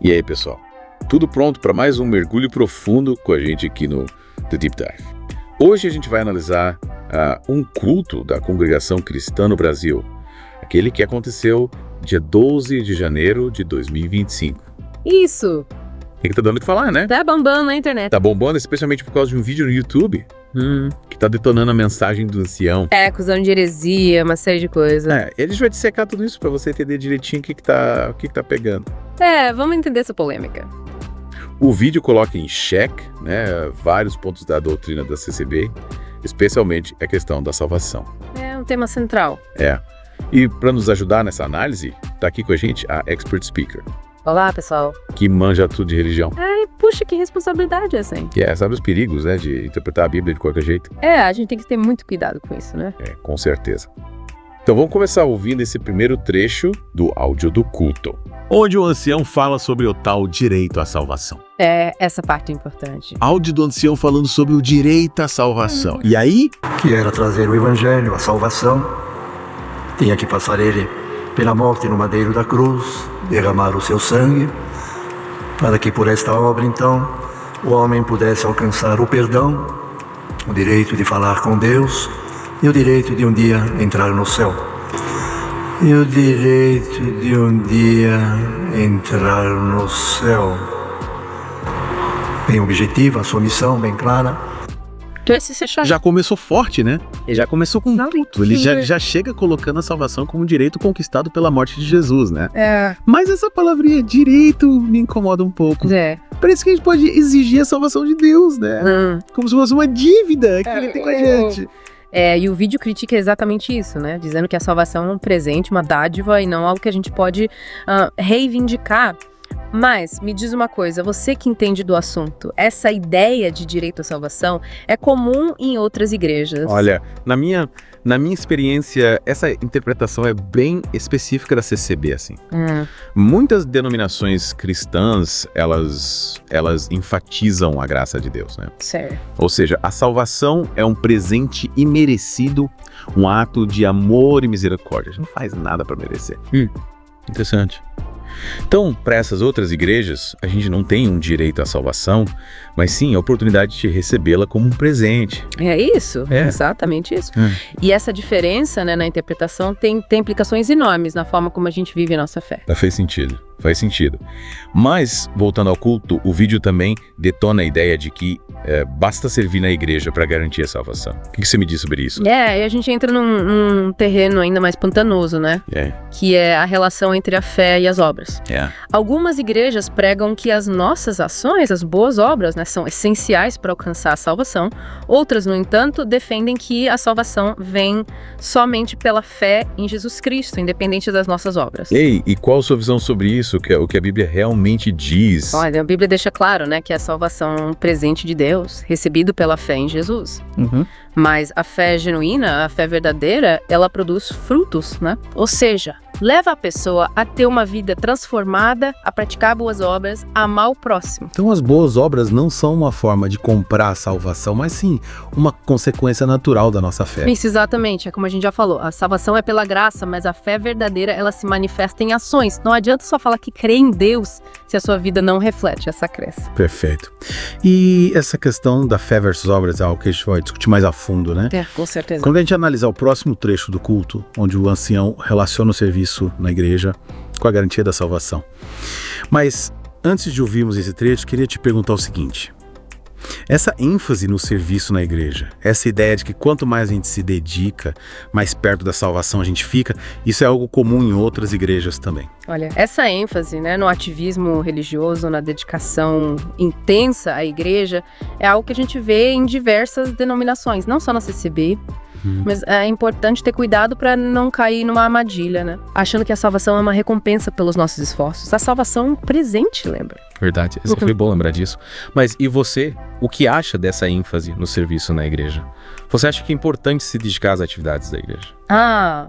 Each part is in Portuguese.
E aí, pessoal? Tudo pronto para mais um mergulho profundo com a gente aqui no The Deep Dive. Hoje a gente vai analisar um culto da Congregação Cristã no Brasil, aquele que aconteceu dia 12 de janeiro de 2025. Isso! E que tá dando o que falar, né? Tá bombando na internet. Tá bombando, especialmente por causa de um vídeo no YouTube que tá detonando a mensagem do ancião. Acusando de heresia, uma série de coisas. A gente vai dissecar tudo isso para você entender direitinho o que tá pegando. Vamos entender essa polêmica. O vídeo coloca em xeque, né, vários pontos da doutrina da CCB, especialmente a questão da salvação. É um tema central. E para nos ajudar nessa análise, tá aqui com a gente a Expert Speaker, Olá, pessoal. que manja tudo de religião. Puxa, que responsabilidade essa, hein? Que sabe os perigos, né, de interpretar a Bíblia de qualquer jeito. A gente tem que ter muito cuidado com isso, né? Com certeza. Então vamos começar ouvindo esse primeiro trecho do áudio do culto, onde o ancião fala sobre o tal direito à salvação. Essa parte é importante. Áudio do ancião falando sobre o direito à salvação. E aí? Que era trazer o Evangelho, a salvação, tinha que passar ele pela morte no madeiro da cruz, derramar o seu sangue, para que por esta obra, então, o homem pudesse alcançar o perdão, o direito de falar com Deus e o direito de um dia entrar no céu. E o direito de um dia entrar no céu. Bem objetiva, a sua missão bem clara. Já começou forte, né? Ele já começou com tudo. Ele já chega colocando a salvação como um direito conquistado pela morte de Jesus, né? Mas essa palavrinha direito me incomoda um pouco. Parece que a gente pode exigir a salvação de Deus, né? Como se fosse uma dívida que ele tem com a gente. E o vídeo critica exatamente isso, né? Dizendo que a salvação é um presente, uma dádiva e não algo que a gente pode reivindicar. Mas, me diz uma coisa, você que entende do assunto, essa ideia de direito à salvação é comum em outras igrejas? Olha, na minha experiência, essa interpretação é bem específica da CCB, assim. Muitas denominações cristãs, elas enfatizam a graça de Deus, né? Certo. Ou seja, a salvação é um presente imerecido, um ato de amor e misericórdia. A gente não faz nada para merecer. Interessante. Então, para essas outras igrejas, a gente não tem um direito à salvação, mas sim a oportunidade de recebê-la como um presente. É isso, exatamente isso. E essa diferença, né, na interpretação tem implicações enormes na forma como a gente vive a nossa fé. Faz sentido. Mas, voltando ao culto, o vídeo também detona a ideia de que basta servir na igreja para garantir a salvação. O que você me diz sobre isso? E a gente entra num terreno ainda mais pantanoso, né? Que é a relação entre a fé e as obras. Algumas igrejas pregam que as nossas ações, as boas obras, né, são essenciais para alcançar a salvação. Outras, no entanto, defendem que a salvação vem somente pela fé em Jesus Cristo, independente das nossas obras. E qual a sua visão sobre isso? O que a Bíblia realmente diz? Olha, a Bíblia deixa claro, né, que a salvação é um presente de Deus, recebido pela fé em Jesus. Mas a fé genuína, a fé verdadeira, ela produz frutos, né? Ou seja, leva a pessoa a ter uma vida transformada, a praticar boas obras, a amar o próximo. Então as boas obras não são uma forma de comprar a salvação, mas sim uma consequência natural da nossa fé. Isso, exatamente, é como a gente já falou, a salvação é pela graça, mas a fé verdadeira, ela se manifesta em ações. Não adianta só falar que crê em Deus se a sua vida não reflete essa crença. Perfeito. E essa questão da fé versus obras é algo que a gente vai discutir mais a fundo, né? Com certeza. Quando a gente analisar o próximo trecho do culto, onde o ancião relaciona o serviço na igreja com a garantia da salvação. Mas, antes de ouvirmos esse trecho, queria te perguntar o seguinte. Essa ênfase no serviço na igreja, essa ideia de que quanto mais a gente se dedica, mais perto da salvação a gente fica, isso é algo comum em outras igrejas também. Olha, essa ênfase, né, no ativismo religioso, na dedicação intensa à igreja, é algo que a gente vê em diversas denominações, não só na CCB, mas é importante ter cuidado para não cair numa armadilha, né? Achando que a salvação é uma recompensa pelos nossos esforços. A salvação é um presente, lembra? Verdade, foi bom lembrar disso. Mas e você, o que acha dessa ênfase no serviço na igreja? Você acha que é importante se dedicar às atividades da igreja?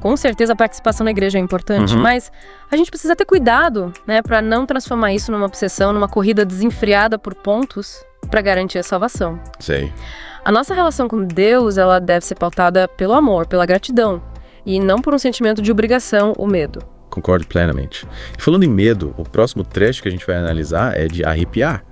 Com certeza a participação na igreja é importante, mas a gente precisa ter cuidado, né, para não transformar isso numa obsessão, numa corrida desenfreada por pontos para garantir a salvação. Sei. A nossa relação com Deus, ela deve ser pautada pelo amor, pela gratidão, e não por um sentimento de obrigação ou medo. Concordo plenamente. E falando em medo, o próximo trecho que a gente vai analisar é de arrepiar.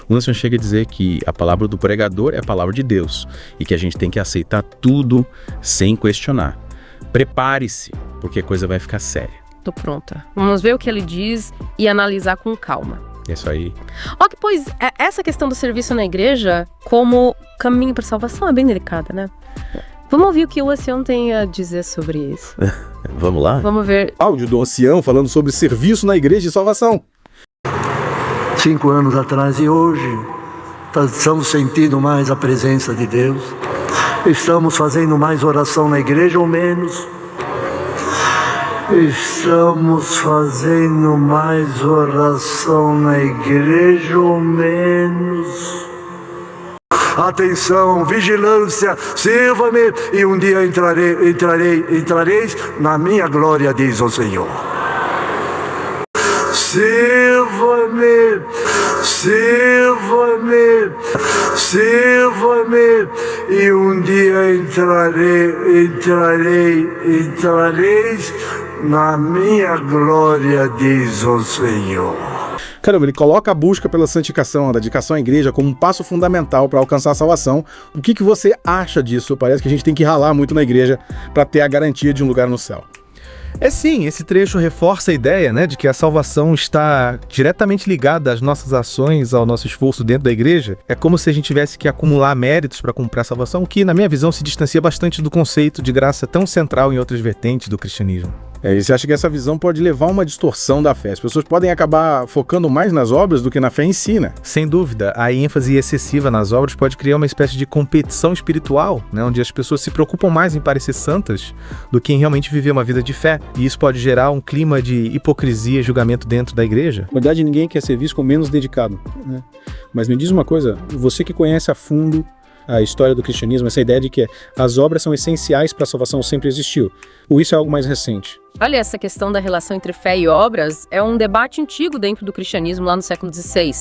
O ancião chega a dizer que a palavra do pregador é a palavra de Deus e que a gente tem que aceitar tudo sem questionar. Prepare-se, porque a coisa vai ficar séria. Tô pronta. Vamos ver o que ele diz e analisar com calma. É isso aí. Ok, pois essa questão do serviço na igreja como caminho para salvação é bem delicada, né? Vamos ouvir o que o ancião tem a dizer sobre isso. Vamos lá? Vamos ver. Áudio do ancião falando sobre serviço na igreja de salvação. 5 anos atrás e hoje, estamos sentindo mais a presença de Deus. Estamos fazendo mais oração na igreja ou menos? Estamos fazendo mais oração na igreja ou menos? Atenção, vigilância, sirva-me e um dia entrareis na minha glória, diz o Senhor. Sirva-me, sirva-me, sirva-me e um dia entrareis na minha glória, diz o Senhor. Caramba, ele coloca a busca pela santificação, a dedicação à igreja como um passo fundamental para alcançar a salvação. O que você acha disso? Parece que a gente tem que ralar muito na igreja para ter a garantia de um lugar no céu. Sim, esse trecho reforça a ideia, de que a salvação está diretamente ligada às nossas ações, ao nosso esforço dentro da igreja. É como se a gente tivesse que acumular méritos para cumprir a salvação, que, na minha visão, se distancia bastante do conceito de graça tão central em outras vertentes do cristianismo. E você acha que essa visão pode levar a uma distorção da fé? As pessoas podem acabar focando mais nas obras do que na fé em si, né? Sem dúvida, a ênfase excessiva nas obras pode criar uma espécie de competição espiritual, onde as pessoas se preocupam mais em parecer santas do que em realmente viver uma vida de fé. E isso pode gerar um clima de hipocrisia e julgamento dentro da igreja. Na verdade, ninguém quer ser visto como menos dedicado, né? Mas me diz uma coisa, você que conhece a fundo a história do cristianismo, essa ideia de que as obras são essenciais para a salvação sempre existiu. Ou isso é algo mais recente? Olha, essa questão da relação entre fé e obras é um debate antigo dentro do cristianismo lá no século XVI.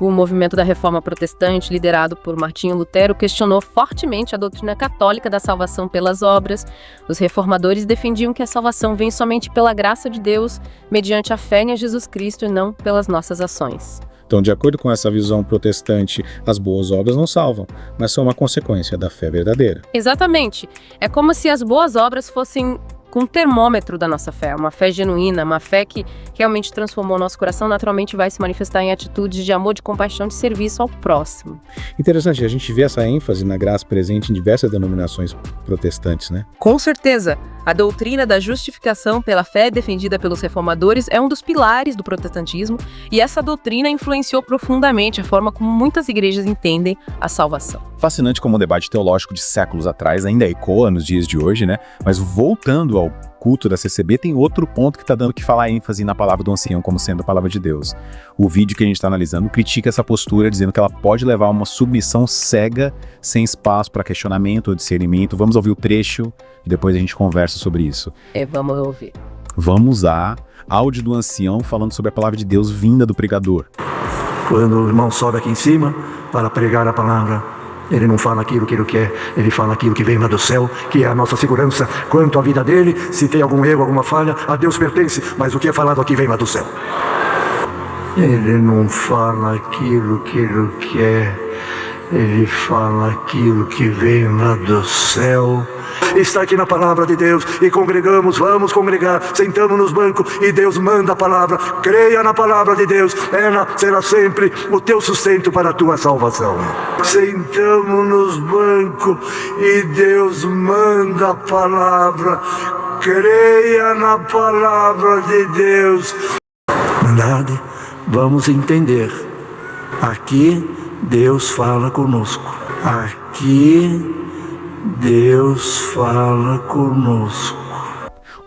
O movimento da Reforma Protestante, liderado por Martinho Lutero, questionou fortemente a doutrina católica da salvação pelas obras. Os reformadores defendiam que a salvação vem somente pela graça de Deus, mediante a fé em Jesus Cristo e não pelas nossas ações. Então, de acordo com essa visão protestante, as boas obras não salvam, mas são uma consequência da fé verdadeira. Exatamente. É como se as boas obras fossem um termômetro da nossa fé, uma fé genuína, uma fé que realmente transformou o nosso coração, naturalmente vai se manifestar em atitudes de amor, de compaixão, de serviço ao próximo. Interessante, a gente vê essa ênfase na graça presente em diversas denominações protestantes, né? Com certeza. A doutrina da justificação pela fé defendida pelos reformadores é um dos pilares do protestantismo e essa doutrina influenciou profundamente a forma como muitas igrejas entendem a salvação. Fascinante como o debate teológico de séculos atrás ainda ecoa nos dias de hoje, né? Mas voltando ao culto da CCB, tem outro ponto que está dando que falar ênfase na palavra do ancião como sendo a palavra de Deus. O vídeo que a gente está analisando critica essa postura, dizendo que ela pode levar a uma submissão cega, sem espaço para questionamento ou discernimento. Vamos ouvir o trecho e depois a gente conversa sobre isso. Vamos ouvir. Vamos a áudio do ancião falando sobre a palavra de Deus vinda do pregador. Quando o irmão sobe aqui em cima para pregar a palavra, ele não fala aquilo que ele quer, ele fala aquilo que vem lá do céu, que é a nossa segurança quanto à vida dele. Se tem algum erro, alguma falha, a Deus pertence, mas o que é falado aqui vem lá do céu. Ele não fala aquilo que ele quer, ele fala aquilo que vem lá do céu. Está aqui na palavra de Deus e congregamos, vamos congregar, sentamos nos bancos e Deus manda a palavra. Creia na palavra de Deus, ela será sempre o teu sustento para a tua salvação. Sentamos nos bancos e Deus manda a palavra. Creia na palavra de Deus. Verdade, vamos entender. Aqui Deus fala conosco. Aqui Deus fala conosco.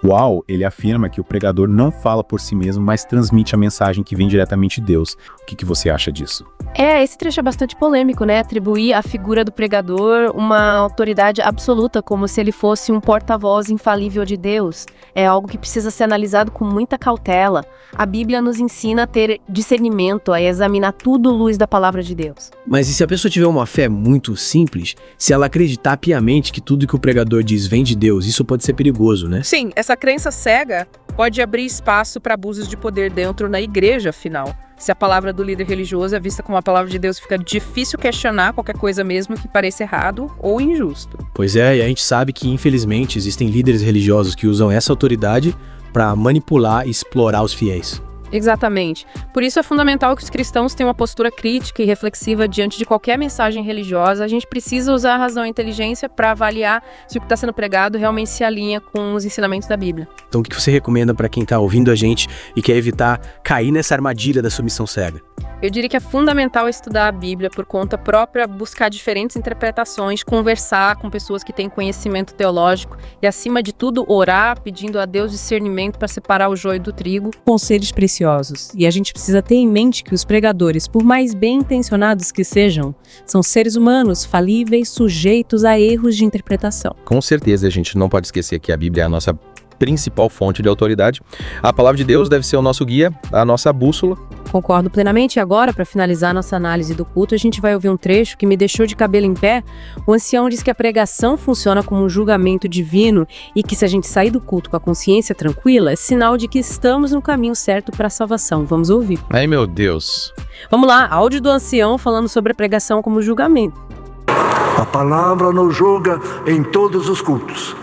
Uau, ele afirma que o pregador não fala por si mesmo, mas transmite a mensagem que vem diretamente de Deus. O que você acha disso? Esse trecho é bastante polêmico, né? Atribuir à figura do pregador uma autoridade absoluta, como se ele fosse um porta-voz infalível de Deus. É algo que precisa ser analisado com muita cautela. A Bíblia nos ensina a ter discernimento, a examinar tudo à luz da palavra de Deus. Mas e se a pessoa tiver uma fé muito simples, se ela acreditar piamente que tudo que o pregador diz vem de Deus, isso pode ser perigoso, né? Sim, essa Essa crença cega pode abrir espaço para abusos de poder dentro da igreja, afinal. Se a palavra do líder religioso é vista como a palavra de Deus, fica difícil questionar qualquer coisa mesmo que pareça errado ou injusto. Pois é, e a gente sabe que, infelizmente, existem líderes religiosos que usam essa autoridade para manipular e explorar os fiéis. Exatamente. Por isso é fundamental que os cristãos tenham uma postura crítica e reflexiva diante de qualquer mensagem religiosa. A gente precisa usar a razão e a inteligência para avaliar se o que está sendo pregado realmente se alinha com os ensinamentos da Bíblia. Então o que você recomenda para quem está ouvindo a gente e quer evitar cair nessa armadilha da submissão cega? Eu diria que é fundamental estudar a Bíblia por conta própria, buscar diferentes interpretações, conversar com pessoas que têm conhecimento teológico e, acima de tudo, orar pedindo a Deus discernimento para separar o joio do trigo. Conselhos preciosos. E a gente precisa ter em mente que os pregadores, por mais bem intencionados que sejam, são seres humanos falíveis, sujeitos a erros de interpretação. Com certeza, a gente não pode esquecer que a Bíblia é a nossa principal fonte de autoridade. A palavra de Deus deve ser o nosso guia, a nossa bússola. Concordo plenamente. E agora, para finalizar nossa análise do culto, a gente vai ouvir um trecho que me deixou de cabelo em pé. O ancião diz que a pregação funciona como um julgamento divino e que se a gente sair do culto com a consciência tranquila, é sinal de que estamos no caminho certo para a salvação. Vamos ouvir. Ai, meu Deus. Vamos lá, áudio do ancião falando sobre a pregação como julgamento. A palavra nos julga em todos os cultos.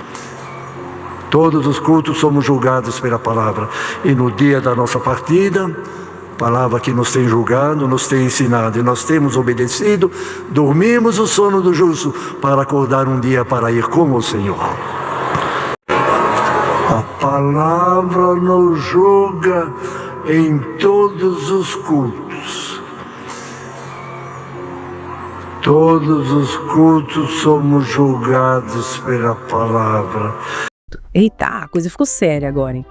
Todos os cultos somos julgados pela palavra. E no dia da nossa partida, palavra que nos tem julgado, nos tem ensinado e nós temos obedecido, dormimos o sono do justo para acordar um dia para ir com o Senhor. A palavra nos julga em todos os cultos. Todos os cultos somos julgados pela palavra. Eita, a coisa ficou séria agora, hein?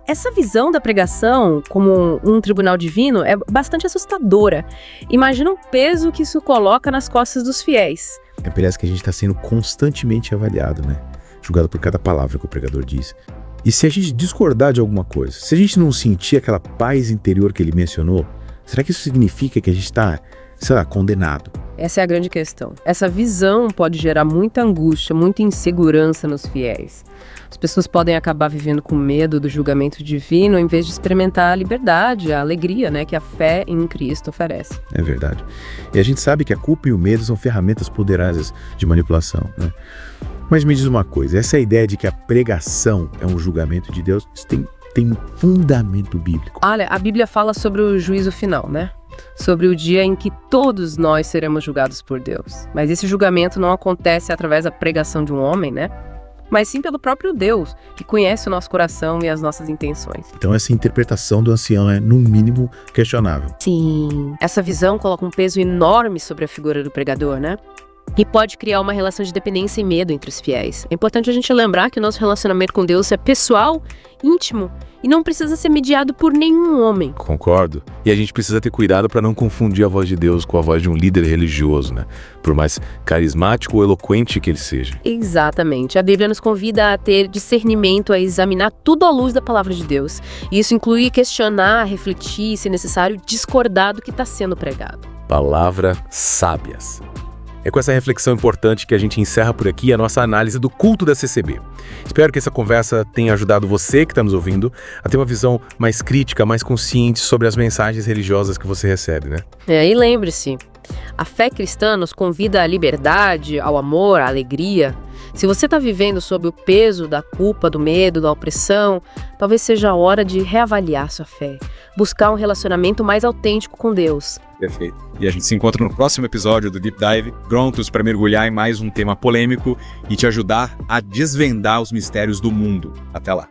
Essa visão da pregação como um tribunal divino é bastante assustadora. Imagina o peso que isso coloca nas costas dos fiéis. Parece que a gente está sendo constantemente avaliado, né? Julgado por cada palavra que o pregador diz. E se a gente discordar de alguma coisa, se a gente não sentir aquela paz interior que ele mencionou, será que isso significa que a gente está, sei lá, condenado? Essa é a grande questão. Essa visão pode gerar muita angústia, muita insegurança nos fiéis. As pessoas podem acabar vivendo com medo do julgamento divino em vez de experimentar a liberdade, a alegria, né, que a fé em Cristo oferece. É verdade. E a gente sabe que a culpa e o medo são ferramentas poderosas de manipulação, né? Mas me diz uma coisa, essa ideia de que a pregação é um julgamento de Deus, isso tem fundamento bíblico? Olha, a Bíblia fala sobre o juízo final, né? Sobre o dia em que todos nós seremos julgados por Deus. Mas esse julgamento não acontece através da pregação de um homem, né? Mas sim pelo próprio Deus, que conhece o nosso coração e as nossas intenções. Então essa interpretação do ancião é, no mínimo, questionável. Sim. Essa visão coloca um peso enorme sobre a figura do pregador, né? E pode criar uma relação de dependência e medo entre os fiéis. É importante a gente lembrar que o nosso relacionamento com Deus é pessoal, íntimo, e não precisa ser mediado por nenhum homem. Concordo. E a gente precisa ter cuidado para não confundir a voz de Deus com a voz de um líder religioso, né? Por mais carismático ou eloquente que ele seja. Exatamente. A Bíblia nos convida a ter discernimento, a examinar tudo à luz da palavra de Deus. E isso inclui questionar, refletir e, se necessário, discordar do que está sendo pregado. Palavras sábias. É com essa reflexão importante que a gente encerra por aqui a nossa análise do culto da CCB. Espero que essa conversa tenha ajudado você que está nos ouvindo a ter uma visão mais crítica, mais consciente sobre as mensagens religiosas que você recebe, né? E lembre-se, a fé cristã nos convida à liberdade, ao amor, à alegria. Se você está vivendo sob o peso da culpa, do medo, da opressão, talvez seja a hora de reavaliar sua fé, buscar um relacionamento mais autêntico com Deus. Perfeito. E a gente se encontra no próximo episódio do Deep Dive, prontos para mergulhar em mais um tema polêmico e te ajudar a desvendar os mistérios do mundo. Até lá.